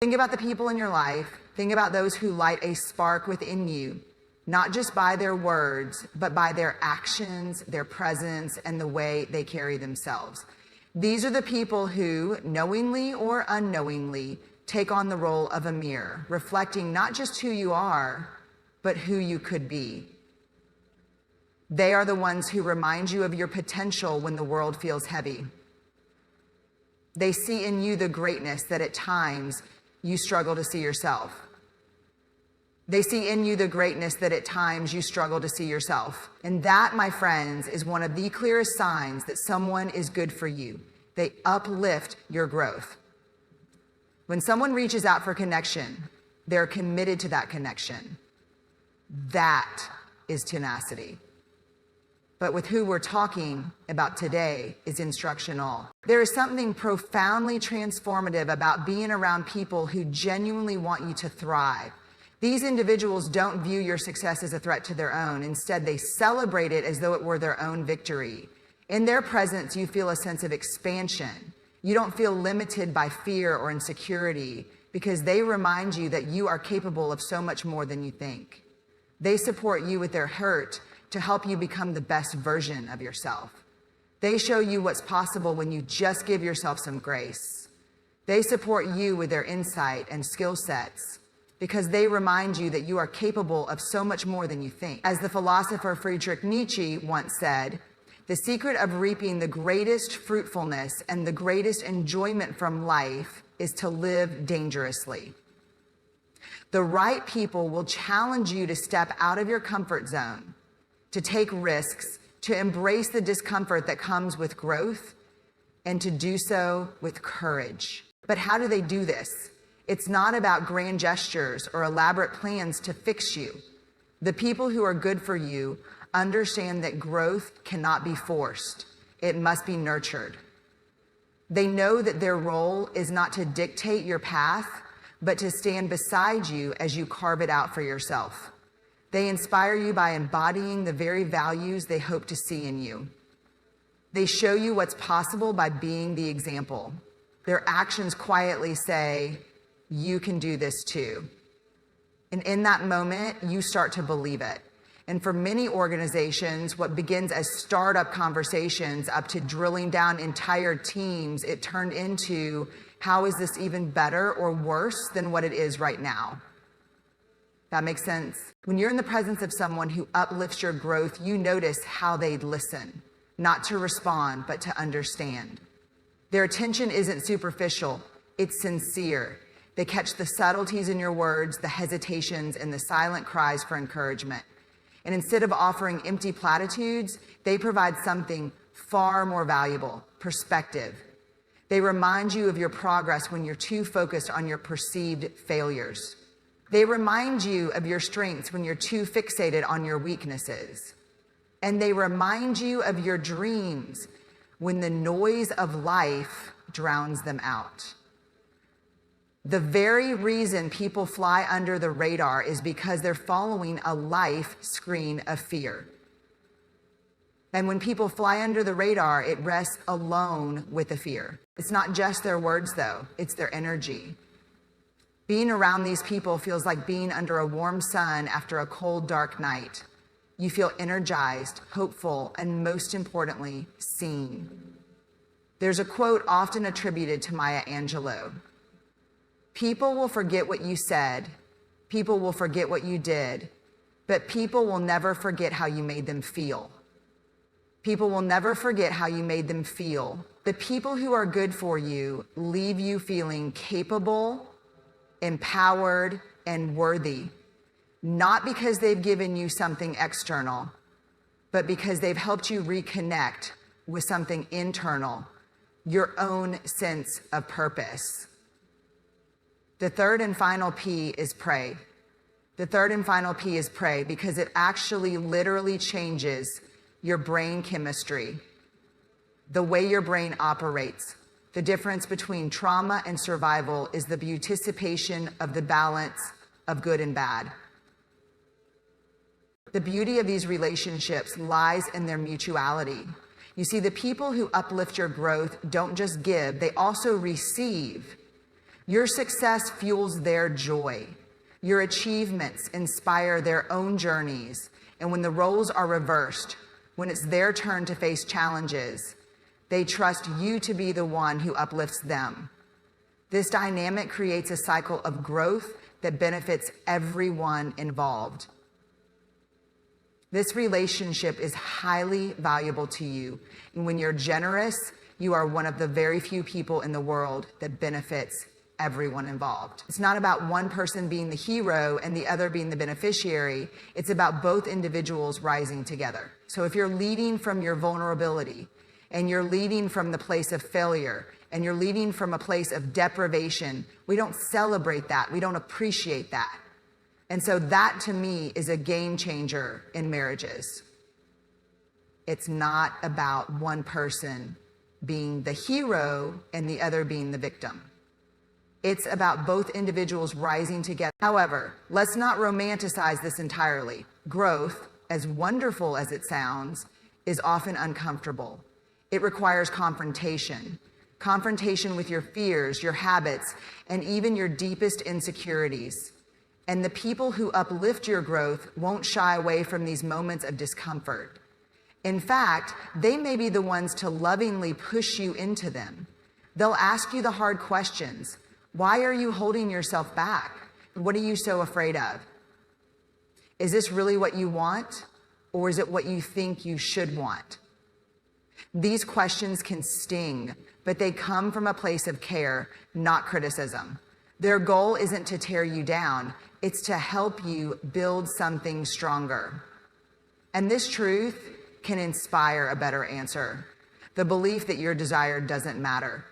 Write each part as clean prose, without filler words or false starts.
Think about the people in your life. Think about those who light a spark within you, not just by their words, but by their actions, their presence, and the way they carry themselves. These are the people who, knowingly or unknowingly, take on the role of a mirror, reflecting not just who you are, but who you could be. They are the ones who remind you of your potential when the world feels heavy. They see in you the greatness that at times you struggle to see yourself. They see in you the greatness that at times you struggle to see yourself. And that, my friends, is one of the clearest signs that someone is good for you. They uplift your growth. When someone reaches out for connection, they're committed to that connection. That is tenacity. But with who we're talking about today is instructional. There is something profoundly transformative about being around people who genuinely want you to thrive. These individuals don't view your success as a threat to their own. Instead, they celebrate it as though it were their own victory. In their presence, you feel a sense of expansion. You don't feel limited by fear or insecurity because they remind you that you are capable of so much more than you think. They support you with their hurt to help you become the best version of yourself. They show you what's possible when you just give yourself some grace. They support you with their insight and skill sets because they remind you that you are capable of so much more than you think. As the philosopher Friedrich Nietzsche once said, the secret of reaping the greatest fruitfulness and the greatest enjoyment from life is to live dangerously. The right people will challenge you to step out of your comfort zone, to take risks, to embrace the discomfort that comes with growth, and to do so with courage. But how do they do this? It's not about grand gestures or elaborate plans to fix you. The people who are good for you understand that growth cannot be forced. It must be nurtured. They know that their role is not to dictate your path, but to stand beside you as you carve it out for yourself. They inspire you by embodying the very values they hope to see in you. They show you what's possible by being the example. Their actions quietly say, you can do this too. And in that moment, you start to believe it. And for many organizations, what begins as startup conversations up to drilling down entire teams, it turned into, how is this even better or worse than what it is right now? That makes sense? When you're in the presence of someone who uplifts your growth, you notice how they listen, not to respond, but to understand. Their attention isn't superficial, it's sincere. They catch the subtleties in your words, the hesitations, and the silent cries for encouragement. And instead of offering empty platitudes, they provide something far more valuable, perspective. They remind you of your progress when you're too focused on your perceived failures. They remind you of your strengths when you're too fixated on your weaknesses. And they remind you of your dreams when the noise of life drowns them out. The very reason people fly under the radar is because they're following a life screen of fear. And when people fly under the radar, it rests alone with the fear. It's not just their words, though. It's their energy. Being around these people feels like being under a warm sun after a cold, dark night. You feel energized, hopeful, and most importantly, seen. There's a quote often attributed to Maya Angelou. People will forget what you said, people will forget what you did, but people will never forget how you made them feel. People will never forget how you made them feel. The people who are good for you leave you feeling capable, empowered, and worthy, not because they've given you something external, but because they've helped you reconnect with something internal, your own sense of purpose. The third and final P is pray. The third and final P is pray because it actually literally changes your brain chemistry, the way your brain operates. The difference between trauma and survival is the beautification of the balance of good and bad. The beauty of these relationships lies in their mutuality. You see, the people who uplift your growth don't just give, they also receive. Your success fuels their joy. Your achievements inspire their own journeys. And when the roles are reversed, when it's their turn to face challenges, they trust you to be the one who uplifts them. This dynamic creates a cycle of growth that benefits everyone involved. This relationship is highly valuable to you. And when you're generous, you are one of the very few people in the world that benefits everyone involved. It's not about one person being the hero and the other being the beneficiary. It's about both individuals rising together. So if you're leading from your vulnerability and you're leading from the place of failure and you're leading from a place of deprivation, we don't celebrate that. We don't appreciate that. And so that to me is a game changer in marriages. It's not about one person being the hero and the other being the victim. It's about both individuals rising together. However, let's not romanticize this entirely. Growth, as wonderful as it sounds, is often uncomfortable. It requires confrontation. Confrontation with your fears, your habits, and even your deepest insecurities. And the people who uplift your growth won't shy away from these moments of discomfort. In fact, they may be the ones to lovingly push you into them. They'll ask you the hard questions. Why are you holding yourself back? What are you so afraid of? Is this really what you want? Or is it what you think you should want? These questions can sting, but they come from a place of care, not criticism. Their goal isn't to tear you down. It's to help you build something stronger. And this truth can inspire a better answer. The belief that your desire doesn't matter.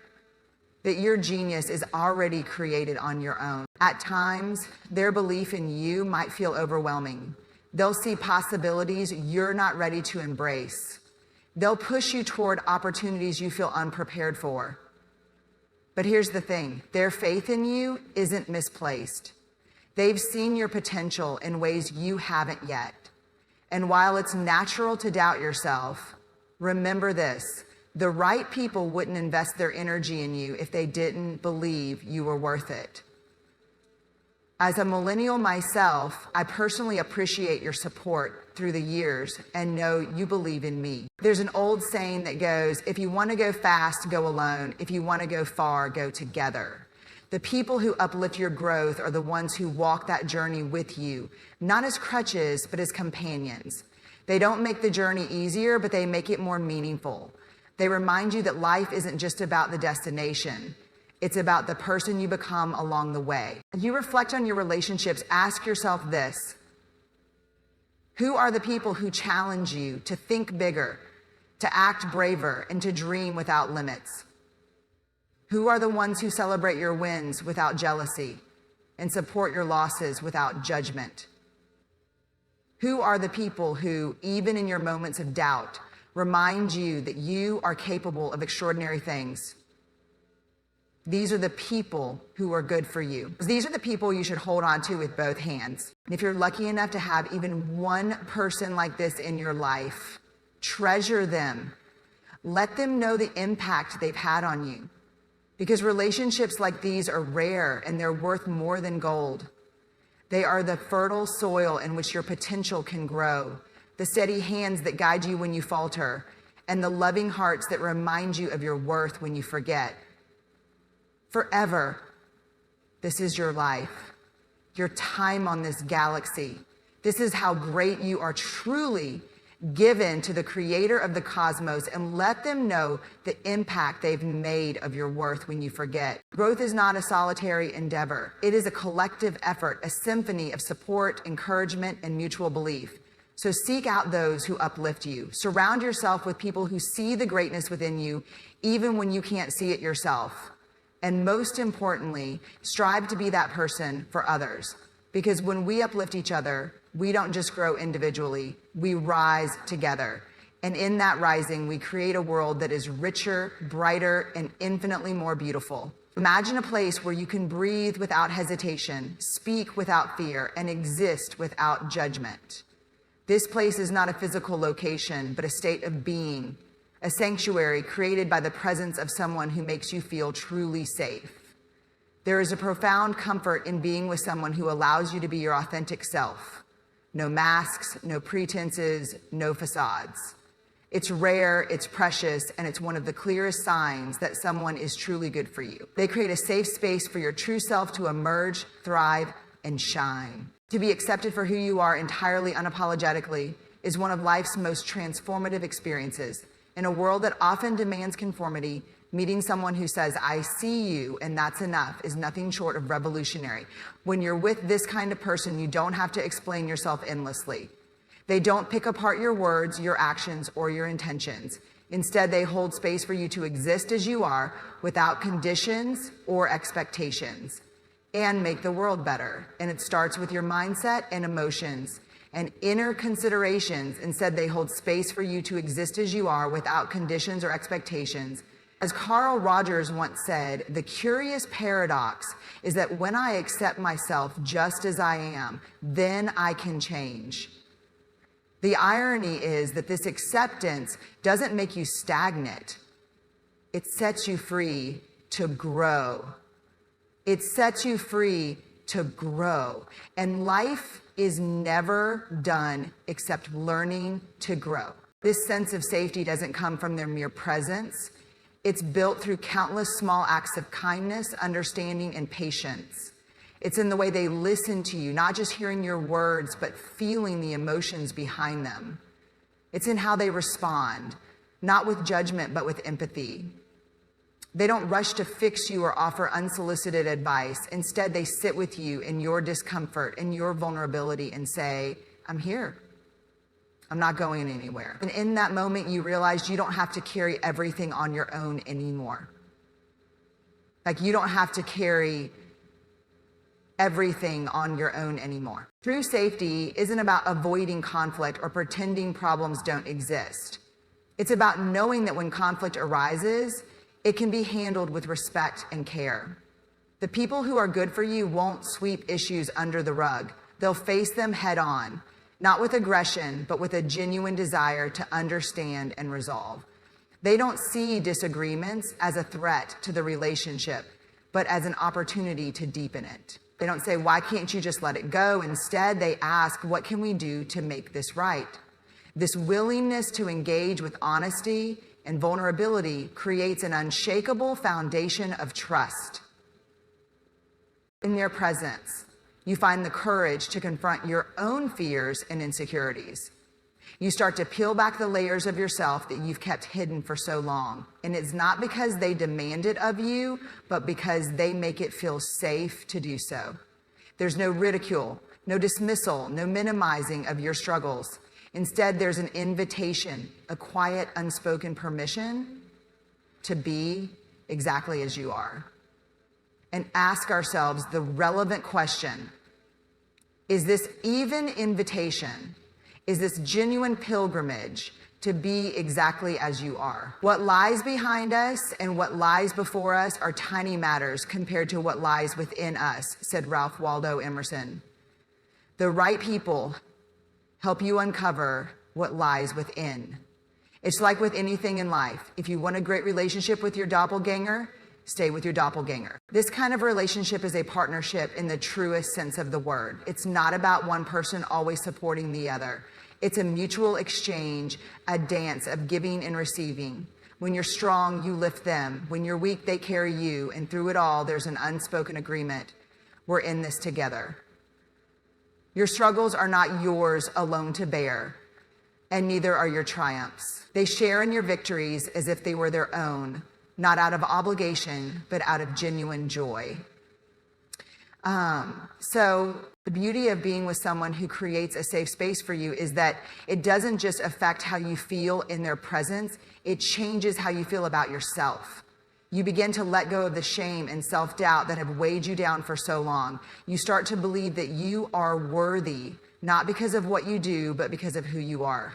That your genius is already created on your own. At times, their belief in you might feel overwhelming. They'll see possibilities you're not ready to embrace. They'll push you toward opportunities you feel unprepared for. But here's the thing, their faith in you isn't misplaced. They've seen your potential in ways you haven't yet. And while it's natural to doubt yourself, remember this. The right people wouldn't invest their energy in you if they didn't believe you were worth it. As a millennial myself, I personally appreciate your support through the years and know you believe in me. There's an old saying that goes, if you want to go fast, go alone. If you want to go far, go together. The people who uplift your growth are the ones who walk that journey with you, not as crutches, but as companions. They don't make the journey easier, but they make it more meaningful. They remind you that life isn't just about the destination. It's about the person you become along the way. As you reflect on your relationships, ask yourself this. Who are the people who challenge you to think bigger, to act braver, and to dream without limits? Who are the ones who celebrate your wins without jealousy and support your losses without judgment? Who are the people who, even in your moments of doubt, remind you that you are capable of extraordinary things? These are the people who are good for you. These are the people you should hold on to with both hands. And if you're lucky enough to have even one person like this in your life, treasure them. Let them know the impact they've had on you. Because relationships like these are rare and they're worth more than gold. They are the fertile soil in which your potential can grow, the steady hands that guide you when you falter, and the loving hearts that remind you of your worth when you forget. Forever, this is your life, your time on this galaxy. This is how great you are truly given to the creator of the cosmos, and let them know the impact they've made of your worth when you forget. Growth is not a solitary endeavor. It is a collective effort, a symphony of support, encouragement, and mutual belief. So seek out those who uplift you. Surround yourself with people who see the greatness within you, even when you can't see it yourself. And most importantly, strive to be that person for others. Because when we uplift each other, we don't just grow individually, we rise together. And in that rising, we create a world that is richer, brighter, and infinitely more beautiful. Imagine a place where you can breathe without hesitation, speak without fear, and exist without judgment. This place is not a physical location, but a state of being, a sanctuary created by the presence of someone who makes you feel truly safe. There is a profound comfort in being with someone who allows you to be your authentic self. No masks, no pretenses, no facades. It's rare, it's precious, and it's one of the clearest signs that someone is truly good for you. They create a safe space for your true self to emerge, thrive, and shine. To be accepted for who you are entirely unapologetically is one of life's most transformative experiences. In a world that often demands conformity, meeting someone who says, I see you and that's enough, is nothing short of revolutionary. When you're with this kind of person, you don't have to explain yourself endlessly. They don't pick apart your words, your actions, or your intentions. Instead, they hold space for you to exist as you are without conditions or expectations, and make the world better. And it starts with your mindset and emotions and inner considerations. Instead, they hold space for you to exist as you are without conditions or expectations. As Carl Rogers once said, the curious paradox is that when I accept myself just as I am, then I can change. The irony is that this acceptance doesn't make you stagnant. It sets you free to grow. It sets you free to grow. And life is never done except learning to grow. This sense of safety doesn't come from their mere presence. It's built through countless small acts of kindness, understanding, and patience. It's in the way they listen to you, not just hearing your words, but feeling the emotions behind them. It's in how they respond, not with judgment, but with empathy. They don't rush to fix you or offer unsolicited advice. Instead, they sit with you in your discomfort and your vulnerability and say, I'm here. I'm not going anywhere. And in that moment, you realize you don't have to carry everything on your own anymore. Like, you don't have to carry everything on your own anymore. True safety isn't about avoiding conflict or pretending problems don't exist. It's about knowing that when conflict arises, it can be handled with respect and care. The people who are good for you won't sweep issues under the rug. They'll face them head on. Not with aggression, but with a genuine desire to understand and resolve. They don't see disagreements as a threat to the relationship, but as an opportunity to deepen it. They don't say, why can't you just let it go? Instead, they ask, what can we do to make this right? This willingness to engage with honesty and vulnerability creates an unshakable foundation of trust. In their presence, you find the courage to confront your own fears and insecurities. You start to peel back the layers of yourself that you've kept hidden for so long. And it's not because they demand it of you, but because they make it feel safe to do so. There's no ridicule, no dismissal, no minimizing of your struggles. Instead, there's an invitation, a quiet, unspoken permission to be exactly as you are. And ask ourselves the relevant question: is this even invitation? Is this genuine pilgrimage to be exactly as you are? What lies behind us and what lies before us are tiny matters compared to what lies within us, said Ralph Waldo Emerson. The right people help you uncover what lies within. It's like with anything in life. If you want a great relationship with your doppelganger, stay with your doppelganger. This kind of relationship is a partnership in the truest sense of the word. It's not about one person always supporting the other. It's a mutual exchange, a dance of giving and receiving. When you're strong, you lift them. When you're weak, they carry you. And through it all, there's an unspoken agreement. We're in this together. Your struggles are not yours alone to bear, and neither are your triumphs. They share in your victories as if they were their own, not out of obligation, but out of genuine joy. So the beauty of being with someone who creates a safe space for you is that it doesn't just affect how you feel in their presence, it changes how you feel about yourself. You begin to let go of the shame and self-doubt that have weighed you down for so long. You start to believe that you are worthy, not because of what you do, but because of who you are.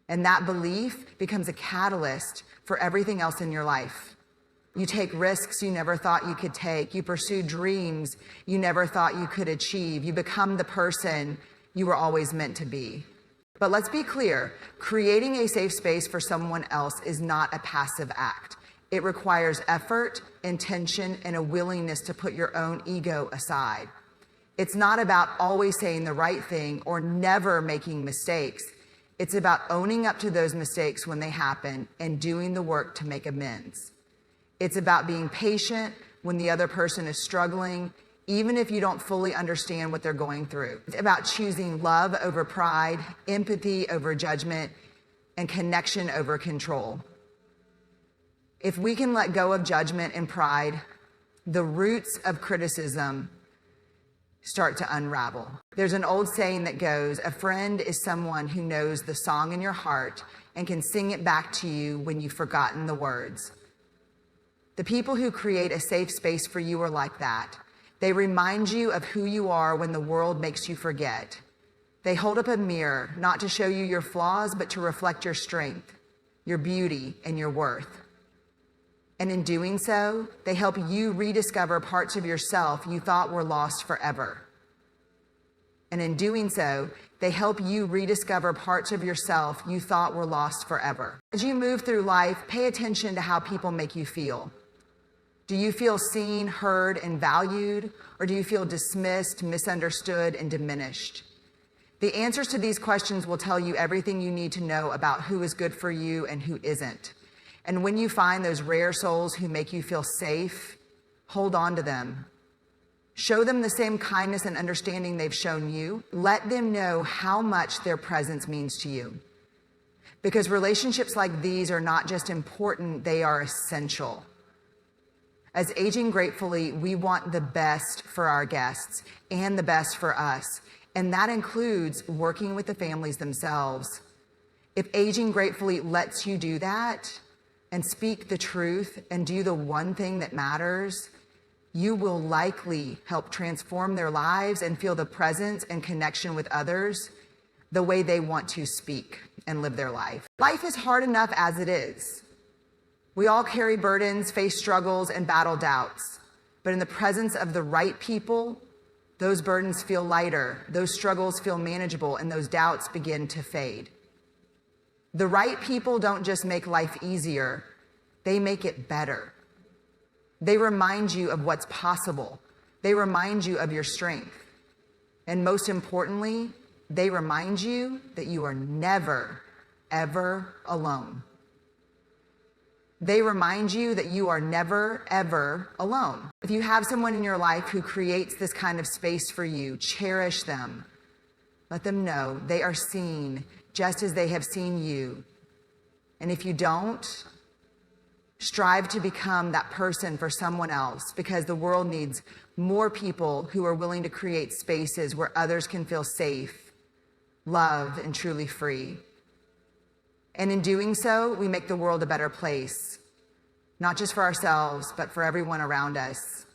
And that belief becomes a catalyst for everything else in your life. You take risks you never thought you could take. You pursue dreams you never thought you could achieve. You become the person you were always meant to be. But let's be clear, creating a safe space for someone else is not a passive act. It requires effort, intention, and a willingness to put your own ego aside. It's not about always saying the right thing or never making mistakes. It's about owning up to those mistakes when they happen and doing the work to make amends. It's about being patient when the other person is struggling, even if you don't fully understand what they're going through. It's about choosing love over pride, empathy over judgment, and connection over control. If we can let go of judgment and pride, the roots of criticism start to unravel. There's an old saying that goes, a friend is someone who knows the song in your heart and can sing it back to you when you've forgotten the words. The people who create a safe space for you are like that. They remind you of who you are when the world makes you forget. They hold up a mirror, not to show you your flaws, but to reflect your strength, your beauty, and your worth. And in doing so, they help you rediscover parts of yourself you thought were lost forever. And in doing so, they help you rediscover parts of yourself you thought were lost forever. As you move through life, pay attention to how people make you feel. Do you feel seen, heard, and valued? Or do you feel dismissed, misunderstood, and diminished? The answers to these questions will tell you everything you need to know about who is good for you and who isn't. And when you find those rare souls who make you feel safe, hold on to them. Show them the same kindness and understanding they've shown you. Let them know how much their presence means to you. Because relationships like these are not just important, they are essential. As Aging Gratefully, we want the best for our guests and the best for us. And that includes working with the families themselves. If Aging Gratefully lets you do that, and speak the truth and do the one thing that matters, you will likely help transform their lives and feel the presence and connection with others the way they want to speak and live their life. Life is hard enough as it is. We all carry burdens, face struggles, and battle doubts. But in the presence of the right people, those burdens feel lighter, those struggles feel manageable, and those doubts begin to fade. The right people don't just make life easier, they make it better. They remind you of what's possible. They remind you of your strength. And most importantly, they remind you that you are never, ever alone. They remind you that you are never, ever alone. If you have someone in your life who creates this kind of space for you, cherish them. Let them know they are seen just as they have seen you. And if you don't, strive to become that person for someone else, because the world needs more people who are willing to create spaces where others can feel safe, loved, and truly free. And in doing so, we make the world a better place, not just for ourselves, but for everyone around us.